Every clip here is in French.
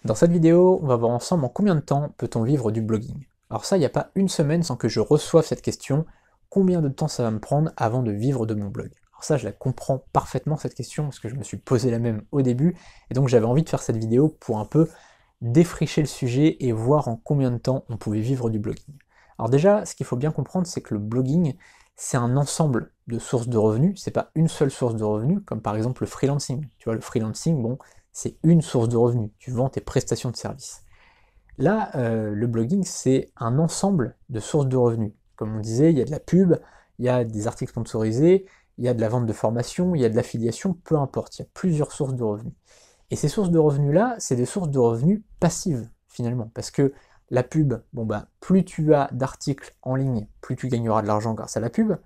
Dans cette vidéo, on va voir ensemble en combien de temps peut-on vivre du blogging. Alors ça, il n'y a pas une semaine sans que je reçoive cette question, combien de temps ça va me prendre avant de vivre de mon blog? Alors ça, je la comprends parfaitement cette question, parce que je me suis posé la même au début, et donc j'avais envie de faire cette vidéo pour un peu défricher le sujet et voir en combien de temps on pouvait vivre du blogging. Alors déjà, ce qu'il faut bien comprendre, c'est que le blogging, c'est un ensemble de sources de revenus, c'est pas une seule source de revenus, comme par exemple le freelancing. Tu vois, le freelancing, bon, c'est une source de revenus, tu vends tes prestations de services. Là, le blogging, c'est un ensemble de sources de revenus. Comme on disait, il y a de la pub, il y a des articles sponsorisés, il y a de la vente de formation, il y a de l'affiliation, peu importe, il y a plusieurs sources de revenus. Et ces sources de revenus-là, c'est des sources de revenus passives, finalement, parce que la pub, bon bah, plus tu as d'articles en ligne, plus tu gagneras de l'argent grâce à la pub.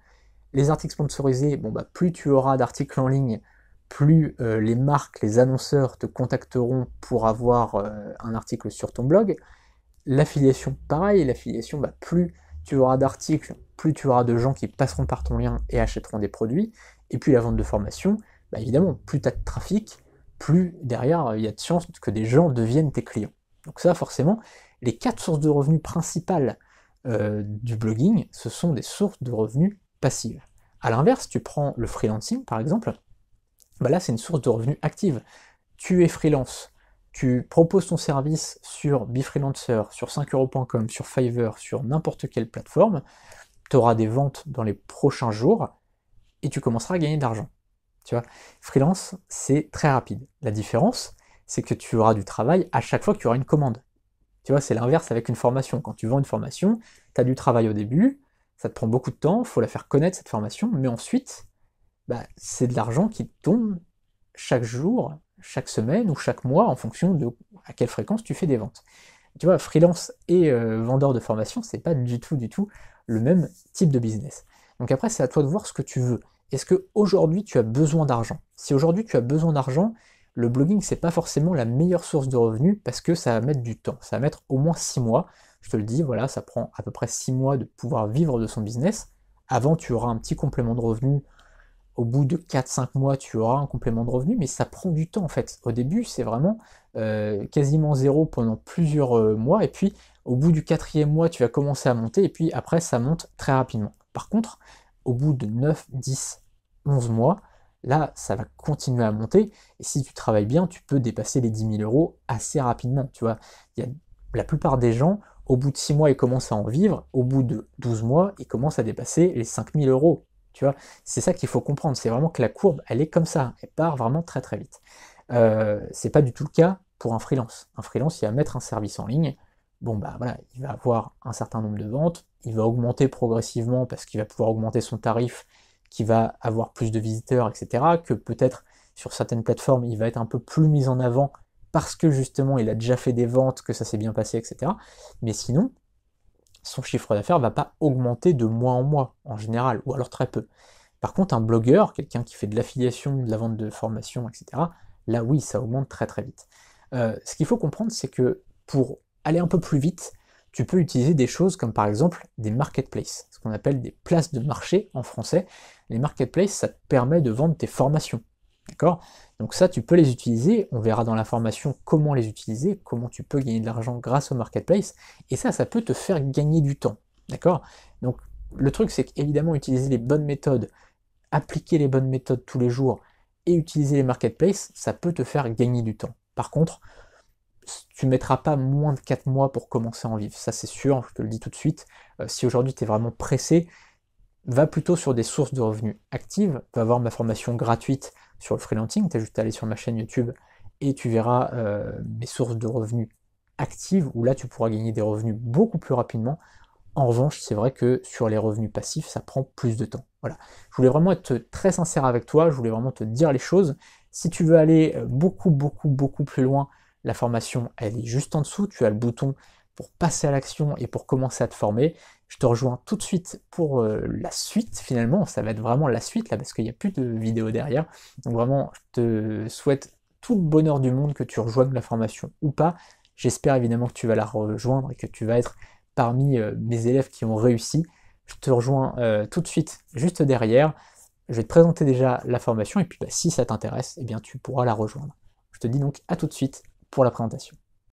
Les articles sponsorisés, bon bah, plus tu auras d'articles en ligne, plus les marques, les annonceurs te contacteront pour avoir un article sur ton blog. L'affiliation, pareil, l'affiliation, bah, plus tu auras d'articles, plus tu auras de gens qui passeront par ton lien et achèteront des produits. Et puis la vente de formation, bah, évidemment, plus tu as de trafic, plus derrière il y a de chances que des gens deviennent tes clients. Donc ça, forcément, les 4 sources de revenus principales du blogging, ce sont des sources de revenus passives. A l'inverse, tu prends le freelancing par exemple, bah là c'est une source de revenus active. Tu es freelance, tu proposes ton service sur Befreelancer, sur 5euros.com, sur Fiverr, sur n'importe quelle plateforme, tu auras des ventes dans les prochains jours et tu commenceras à gagner de l'argent. Tu vois, freelance, c'est très rapide. La différence, c'est que tu auras du travail à chaque fois que tu auras une commande. Tu vois, c'est l'inverse avec une formation. Quand tu vends une formation, tu as du travail au début, ça te prend beaucoup de temps, il faut la faire connaître cette formation, mais ensuite, bah, c'est de l'argent qui tombe chaque jour, chaque semaine ou chaque mois en fonction de à quelle fréquence tu fais des ventes. Tu vois, freelance et vendeur de formation, c'est pas du tout le même type de business. Donc après, c'est à toi de voir ce que tu veux. Est-ce que aujourd'hui tu as besoin d'argent? Si aujourd'hui tu as besoin d'argent, le blogging c'est pas forcément la meilleure source de revenus parce que ça va mettre du temps. Ça va mettre au moins 6 mois. Je te le dis, voilà, ça prend à peu près 6 mois de pouvoir vivre de son business. Avant, tu auras un petit complément de revenus. Au bout de 4-5 mois, tu auras un complément de revenu, mais ça prend du temps en fait. Au début, c'est vraiment quasiment zéro pendant plusieurs mois, et puis au bout du 4e mois, tu vas commencer à monter, et puis après, ça monte très rapidement. Par contre, au bout de 9, 10, 11 mois, là, ça va continuer à monter, et si tu travailles bien, tu peux dépasser les 10 000 € assez rapidement. Tu vois, il y a la plupart des gens, au bout de 6 mois, ils commencent à en vivre, au bout de 12 mois, ils commencent à dépasser les 5 000 €. Tu vois, c'est ça qu'il faut comprendre, c'est vraiment que la courbe, elle est comme ça, elle part vraiment très très vite. C'est pas du tout le cas pour un freelance. Un freelance, il va mettre un service en ligne, bon bah voilà, il va avoir un certain nombre de ventes, il va augmenter progressivement parce qu'il va pouvoir augmenter son tarif, qui va avoir plus de visiteurs, etc. Que peut-être sur certaines plateformes, il va être un peu plus mis en avant parce que justement il a déjà fait des ventes, que ça s'est bien passé, etc. Mais sinon, son chiffre d'affaires va pas augmenter de mois en mois, en général, ou alors très peu. Par contre, un blogueur, quelqu'un qui fait de l'affiliation, de la vente de formation, etc., là oui, ça augmente très très vite. Ce qu'il faut comprendre, c'est que pour aller un peu plus vite, tu peux utiliser des choses comme par exemple des marketplaces, ce qu'on appelle des places de marché en français. Les marketplaces, ça te permet de vendre tes formations. D'accord? Donc ça, tu peux les utiliser, on verra dans la formation comment les utiliser, comment tu peux gagner de l'argent grâce au marketplace, et ça peut te faire gagner du temps. D'accord? Donc le truc, c'est qu'évidemment, utiliser les bonnes méthodes, appliquer les bonnes méthodes tous les jours, et utiliser les marketplaces, ça peut te faire gagner du temps. Par contre, tu ne mettras pas moins de 4 mois pour commencer à en vivre, ça c'est sûr, je te le dis tout de suite. Si aujourd'hui tu es vraiment pressé, va plutôt sur des sources de revenus actives, va voir ma formation gratuite sur le freelancing, tu as juste à aller sur ma chaîne YouTube et tu verras mes sources de revenus actives, où là tu pourras gagner des revenus beaucoup plus rapidement. En revanche, c'est vrai que sur les revenus passifs, ça prend plus de temps. Voilà. Je voulais vraiment être très sincère avec toi, je voulais vraiment te dire les choses. Si tu veux aller beaucoup plus loin, la formation, elle est juste en dessous, tu as le bouton pour passer à l'action et pour commencer à te former. Je te rejoins tout de suite pour la suite, finalement, ça va être vraiment la suite, là, parce qu'il n'y a plus de vidéo derrière. Donc vraiment, je te souhaite tout le bonheur du monde que tu rejoignes la formation ou pas. J'espère évidemment que tu vas la rejoindre et que tu vas être parmi mes élèves qui ont réussi. Je te rejoins tout de suite juste derrière. Je vais te présenter déjà la formation et puis bah, si ça t'intéresse, eh bien tu pourras la rejoindre. Je te dis donc à tout de suite pour la présentation.